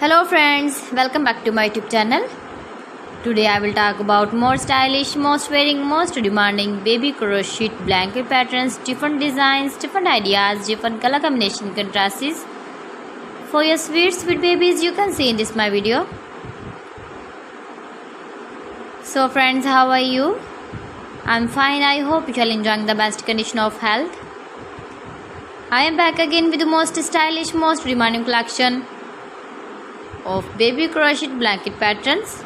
Hello friends, welcome back to my YouTube channel. Today I will talk about more stylish, most wearing, most demanding baby crochet blanket patterns, different designs, different ideas, different color combination contrasts for your sweet babies you can see in this my video. So friends, how are you? I'm fine. I hope you are enjoying the best condition of health. I am back again with the most stylish, most demanding collection of baby crochet blanket patterns.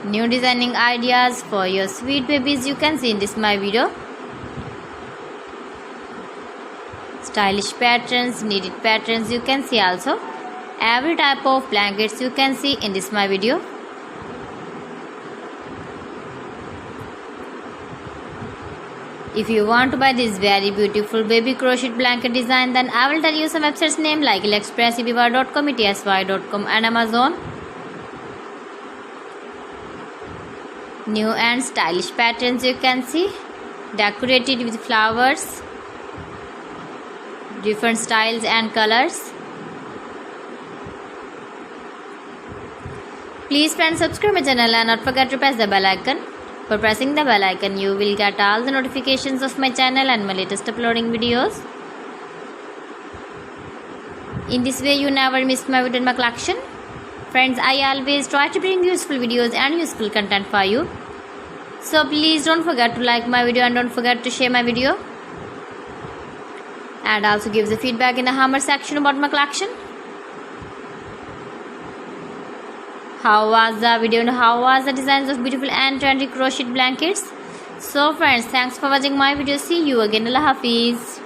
New designing ideas for your sweet babies you can see in this my video. Stylish patterns, needed patterns you can see also. Every type of blankets you can see in this my video. If you want to buy this very beautiful baby crochet blanket design, then I will tell you some websites name like AliExpress, eBay.com, ETSY.com and Amazon. New and stylish patterns you can see, decorated with flowers, different styles and colors. Please friends, subscribe my channel and not forget to press the bell icon. For pressing the bell icon, you will get all the notifications of my channel and my latest uploading videos. In this way, you never miss my video in my collection. Friends, I always try to bring useful videos and useful content for you. So please don't forget to like my video and don't forget to share my video. And also give the feedback in the comment section about my collection. How was the video and how was the designs of beautiful and trendy crochet blankets? So friends, thanks for watching my video. See you again. Allah Hafiz.